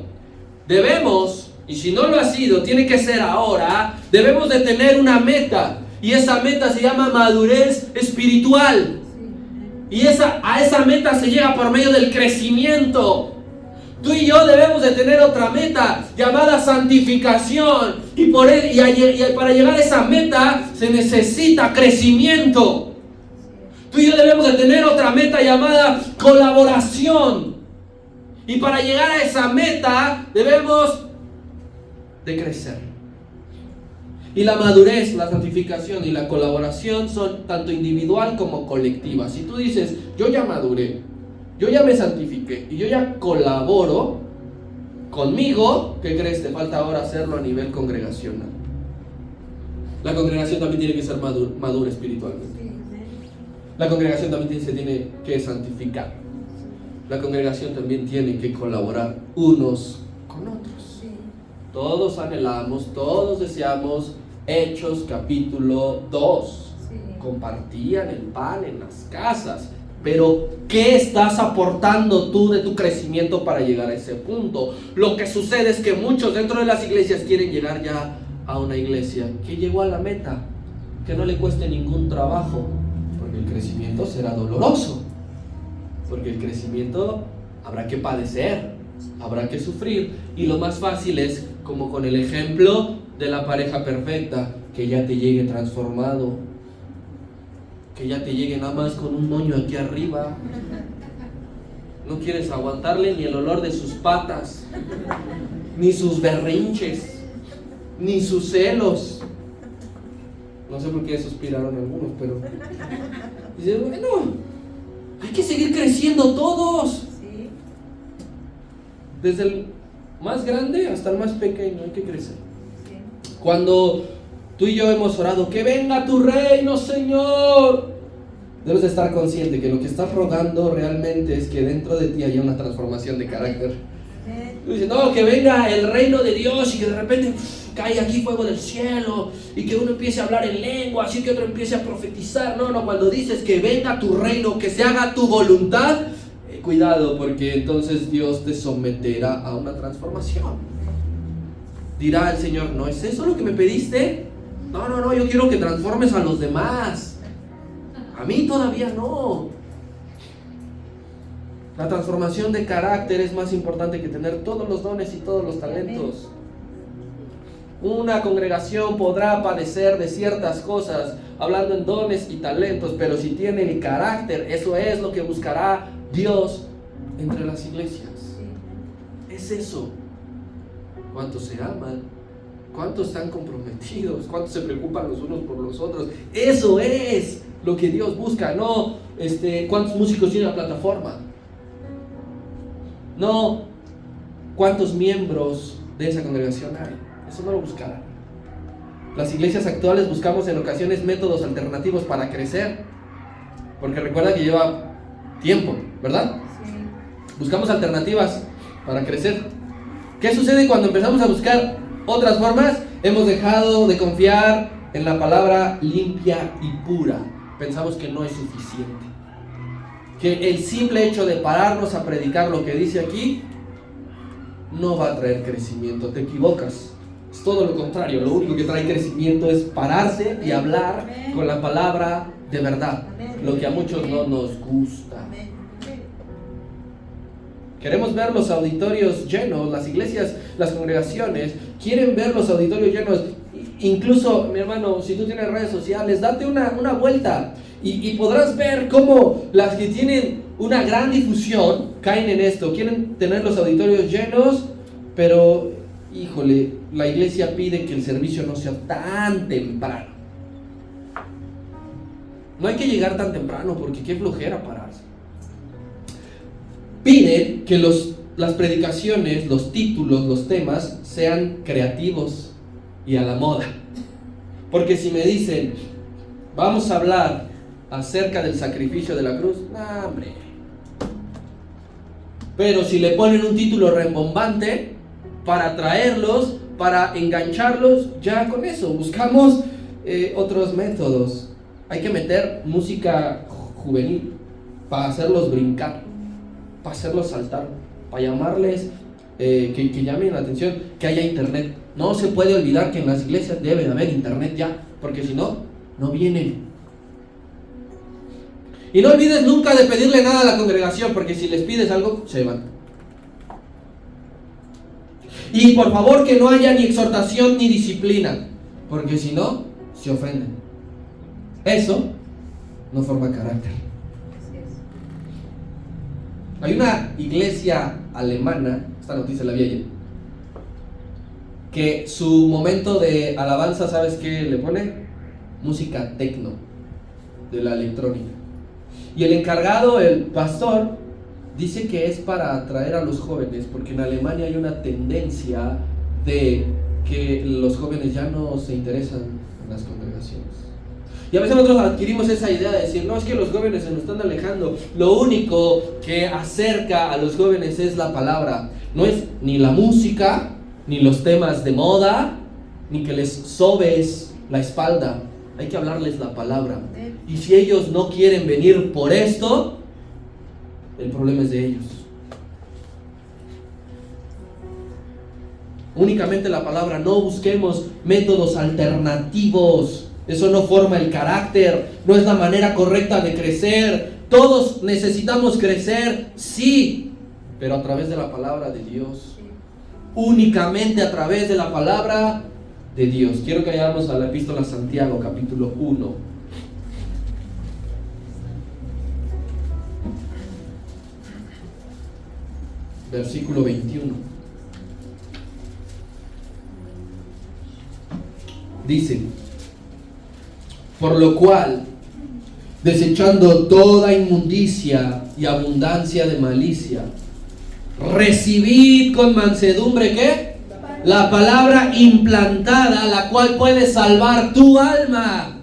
debemos, y si no lo ha sido, tiene que ser ahora, debemos de tener una meta. Y esa meta se llama madurez espiritual. Y a esa meta se llega por medio del crecimiento. Tú y yo debemos de tener otra meta llamada santificación. Y para llegar a esa meta se necesita crecimiento. Tú y yo debemos de tener otra meta llamada colaboración. Y para llegar a esa meta debemos de crecer. Y la madurez, la santificación y la colaboración son tanto individual como colectiva. Si tú dices, yo ya maduré, yo ya me santifiqué y yo ya colaboro conmigo, ¿qué crees? Te falta ahora hacerlo a nivel congregacional. La congregación también tiene que ser madura espiritualmente. La congregación también se tiene que santificar. La congregación también tiene que colaborar unos con otros. Todos anhelamos, todos deseamos. Hechos capítulo 2. Compartían el pan en las casas. Pero ¿qué estás aportando tú de tu crecimiento para llegar a ese punto? Lo que sucede es que muchos dentro de las iglesias quieren llegar ya a una iglesia que llegó a la meta, que no le cueste ningún trabajo, porque el crecimiento será doloroso, porque el crecimiento habrá que padecer, habrá que sufrir, y lo más fácil es, como con el ejemplo de la pareja perfecta, que ya te llegue transformado, que ya te llegue nada más con un moño aquí arriba. No quieres aguantarle ni el olor de sus patas, ni sus berrinches, ni sus celos. No sé por qué suspiraron algunos, pero dice, bueno, hay que seguir creciendo todos. Desde el más grande hasta el más pequeño hay que crecer. Cuando tú y yo hemos orado, que venga tu reino, Señor, debes de estar consciente que lo que estás rogando realmente es que dentro de ti haya una transformación de carácter. Tú dices, no, que venga el reino de Dios y que de repente caiga aquí fuego del cielo y que uno empiece a hablar en lengua, así que otro empiece a profetizar. No, cuando dices que venga tu reino, que se haga tu voluntad, cuidado, porque entonces Dios te someterá a una transformación. Dirá el Señor, ¿no es eso lo que me pediste? No, yo quiero que transformes a los demás. A mí todavía no. La transformación de carácter es más importante que tener todos los dones y todos los talentos. Una congregación podrá padecer de ciertas cosas, hablando en dones y talentos, pero si tiene el carácter, eso es lo que buscará Dios entre las iglesias. Es eso. ¿Cuántos se aman? ¿Cuántos están comprometidos? ¿Cuántos se preocupan los unos por los otros? Eso es lo que Dios busca, no cuántos músicos tiene la plataforma, no cuántos miembros de esa congregación hay. Eso no lo buscará. Las iglesias actuales buscamos en ocasiones métodos alternativos para crecer, porque recuerda que lleva tiempo, ¿verdad? Buscamos alternativas para crecer. ¿Qué sucede cuando empezamos a buscar otras formas? Hemos dejado de confiar en la palabra limpia y pura. Pensamos que no es suficiente, que el simple hecho de pararnos a predicar lo que dice aquí no va a traer crecimiento. Te equivocas, es todo lo contrario. Lo único que trae crecimiento es pararse y hablar con la palabra de verdad, lo que a muchos no nos gusta. Queremos ver los auditorios llenos, las iglesias, las congregaciones quieren ver los auditorios llenos. Incluso, mi hermano, si tú tienes redes sociales, date una vuelta y podrás ver cómo las que tienen una gran difusión caen en esto. Quieren tener los auditorios llenos, pero, híjole, la iglesia pide que el servicio no sea tan temprano. No hay que llegar tan temprano porque qué flojera pararse. Piden que las predicaciones, los títulos, los temas sean creativos y a la moda. Porque si me dicen, vamos a hablar acerca del sacrificio de la cruz, no, hombre. Pero si le ponen un título rembombante para atraerlos, para engancharlos, ya con eso buscamos otros métodos. Hay que meter música juvenil, para hacerlos brincar, para hacerlos saltar, para llamarles, que llamen la atención, que haya internet. No se puede olvidar que en las iglesias debe de haber internet ya, porque si no, no vienen. Y no olvides nunca de pedirle nada a la congregación, porque si les pides algo, se van. Y por favor que no haya ni exhortación ni disciplina, porque si no, se ofenden. Eso no forma carácter. Hay una iglesia alemana, esta noticia la vi ayer, que su momento de alabanza, ¿sabes qué le pone? Música techno, de la electrónica. Y el encargado, el pastor, dice que es para atraer a los jóvenes, porque en Alemania hay una tendencia de que los jóvenes ya no se interesan en las congregaciones. Y a veces nosotros adquirimos esa idea de decir, no, es que los jóvenes se nos están alejando. Lo único que acerca a los jóvenes es la palabra. No es ni la música, ni los temas de moda, ni que les sobes la espalda. Hay que hablarles la palabra. Y si ellos no quieren venir por esto, el problema es de ellos. Únicamente la palabra, no busquemos métodos alternativos. Eso no forma el carácter, no es la manera correcta de crecer. Todos necesitamos crecer, sí, pero a través de la palabra de Dios. Únicamente a través de la palabra de Dios. Quiero que vayamos a la epístola a Santiago, capítulo 1. Versículo 21. Dice: por lo cual, desechando toda inmundicia y abundancia de malicia, recibid con mansedumbre, ¿qué? La palabra implantada, la cual puede salvar tu alma.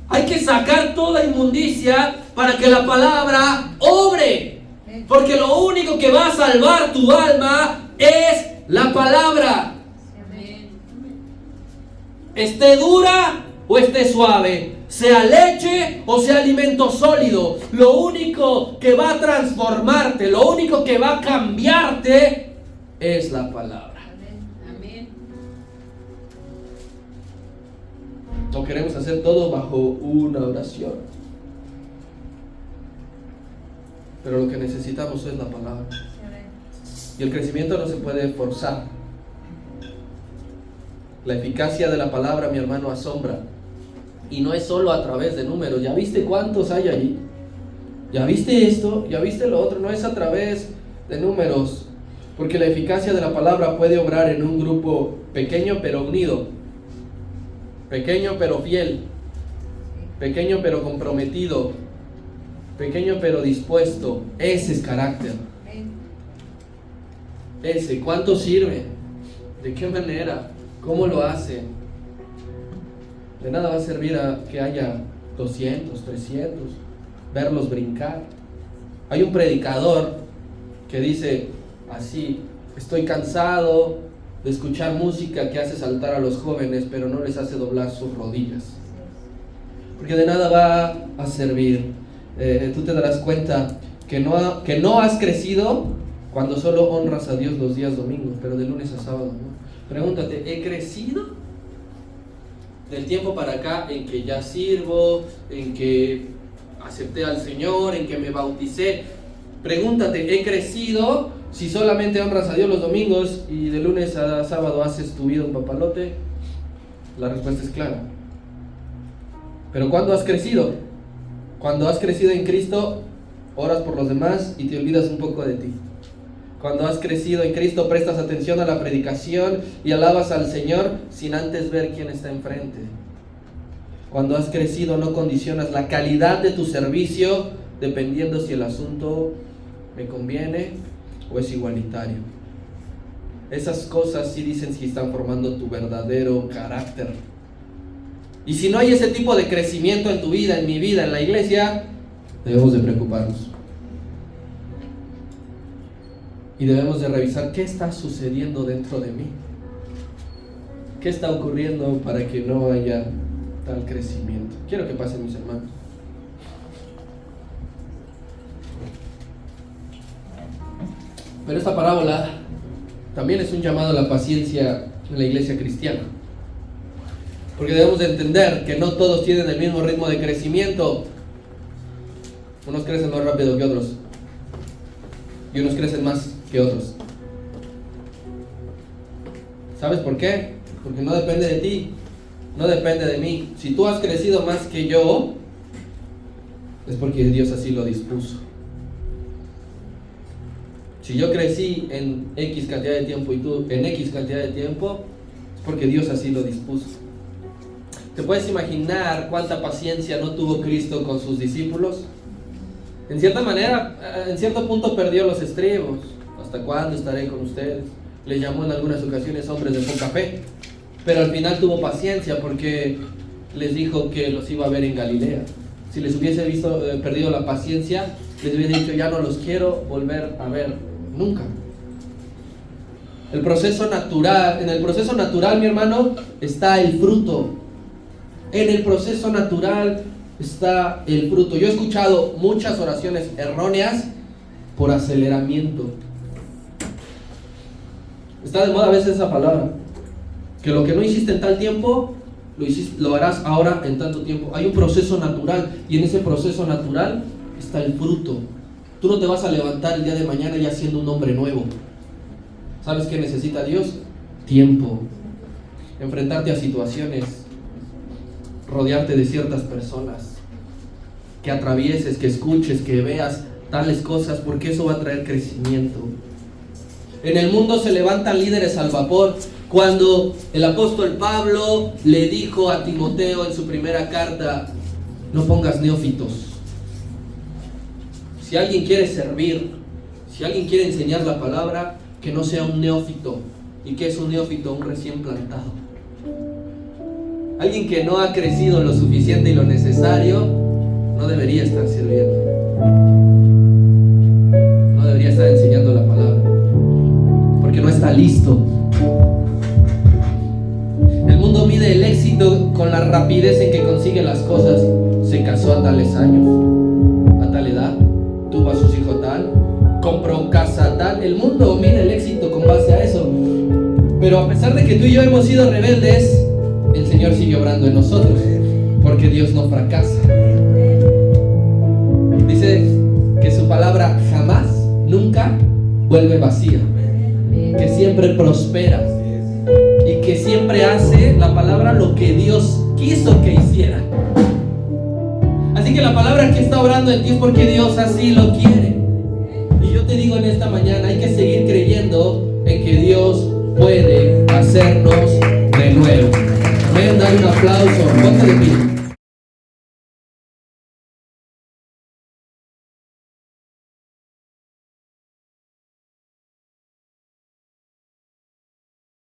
Hay que sacar toda inmundicia para que la palabra obre, porque lo único que va a salvar tu alma es la palabra. Esté dura o esté suave, sea leche o sea alimento sólido, lo único que va a transformarte, lo único que va a cambiarte es la palabra. Amén. No queremos hacer todo bajo una oración, pero lo que necesitamos es la palabra. Y el crecimiento no se puede forzar. La eficacia de la palabra, mi hermano, asombra. Y no es solo a través de números. ¿Ya viste cuántos hay allí? ¿Ya viste esto? ¿Ya viste lo otro? No es a través de números. Porque la eficacia de la palabra puede obrar en un grupo pequeño pero unido. Pequeño pero fiel. Pequeño pero comprometido. Pequeño pero dispuesto. Ese es carácter. Ese. ¿Cuánto sirve? ¿De qué manera? ¿Cómo lo hace? De nada va a servir a que haya 200, 300, verlos brincar. Hay un predicador que dice así: estoy cansado de escuchar música que hace saltar a los jóvenes, pero no les hace doblar sus rodillas. Porque de nada va a servir. Tú te darás cuenta que no has crecido cuando solo honras a Dios los días domingos, pero de lunes a sábado, ¿no? Pregúntate, ¿he crecido del tiempo para acá en que ya sirvo, en que acepté al Señor, en que me bauticé? Pregúntate, ¿he crecido si solamente honras a Dios los domingos y de lunes a sábado haces tu vida un papalote? La respuesta es clara. Pero ¿cuándo has crecido? Cuando has crecido en Cristo, oras por los demás y te olvidas un poco de ti. Cuando has crecido en Cristo, prestas atención a la predicación y alabas al Señor sin antes ver quién está enfrente. Cuando has crecido, no condicionas la calidad de tu servicio dependiendo si el asunto me conviene o es igualitario. Esas cosas sí dicen si están formando tu verdadero carácter. Y si no hay ese tipo de crecimiento en tu vida, en mi vida, en la iglesia, debemos de preocuparnos. Y debemos de revisar qué está sucediendo dentro de mí. ¿Qué está ocurriendo para que no haya tal crecimiento. Quiero que pasen mis hermanos. Pero esta parábola también es un llamado a la paciencia en la iglesia cristiana. Porque debemos de entender que no todos tienen el mismo ritmo de crecimiento. Unos crecen más rápido que otros. Y unos crecen más que otros. ¿Sabes por qué? Porque no depende de ti, no depende de mí. Si tú has crecido más que yo, es porque Dios así lo dispuso. Si yo crecí en X cantidad de tiempo y tú en X cantidad de tiempo, es porque Dios así lo dispuso. ¿Te puedes imaginar cuánta paciencia no tuvo Cristo con sus discípulos? En cierta manera, en cierto punto perdió los estribos. ¿Hasta cuándo estaré con ustedes? Les llamó en algunas ocasiones hombres de poca fe. Pero al final tuvo paciencia porque les dijo que los iba a ver en Galilea. Si les hubiese perdido la paciencia, les hubiera dicho, ya no los quiero volver a ver nunca. En el proceso natural, mi hermano, está el fruto. En el proceso natural está el fruto. Yo he escuchado muchas oraciones erróneas por aceleramiento. Está de moda a veces esa palabra, que lo que no hiciste en tal tiempo, lo harás ahora en tanto tiempo. Hay un proceso natural, y en ese proceso natural está el fruto. Tú no te vas a levantar el día de mañana ya siendo un hombre nuevo. ¿Sabes qué necesita Dios? Tiempo. Enfrentarte a situaciones, rodearte de ciertas personas, que atravieses, que escuches, que veas tales cosas, porque eso va a traer crecimiento. En el mundo se levantan líderes al vapor. Cuando el apóstol Pablo le dijo a Timoteo en su primera carta, no pongas neófitos. Si alguien quiere servir, si alguien quiere enseñar la palabra, que no sea un neófito. ¿Y qué es un neófito? Un recién plantado. Alguien que no ha crecido lo suficiente y lo necesario, no debería estar sirviendo. No debería estar enseñando la palabra, porque no está listo. El mundo mide el éxito con la rapidez en que consigue las cosas. Se casó a tales años, a tal edad, tuvo a sus hijos tal, compró casa tal. El mundo mide el éxito con base a eso. Pero a pesar de que tú y yo hemos sido rebeldes, el Señor sigue obrando en nosotros, porque Dios no fracasa. Dice que su palabra jamás, nunca vuelve vacía, que siempre prospera y que siempre hace la palabra lo que Dios quiso que hiciera. Así que la palabra que está obrando en ti es porque Dios así lo quiere. Y yo te digo en esta mañana, hay que seguir creyendo en que Dios puede hacernos de nuevo. Ven, dale un aplauso, ponte de pie.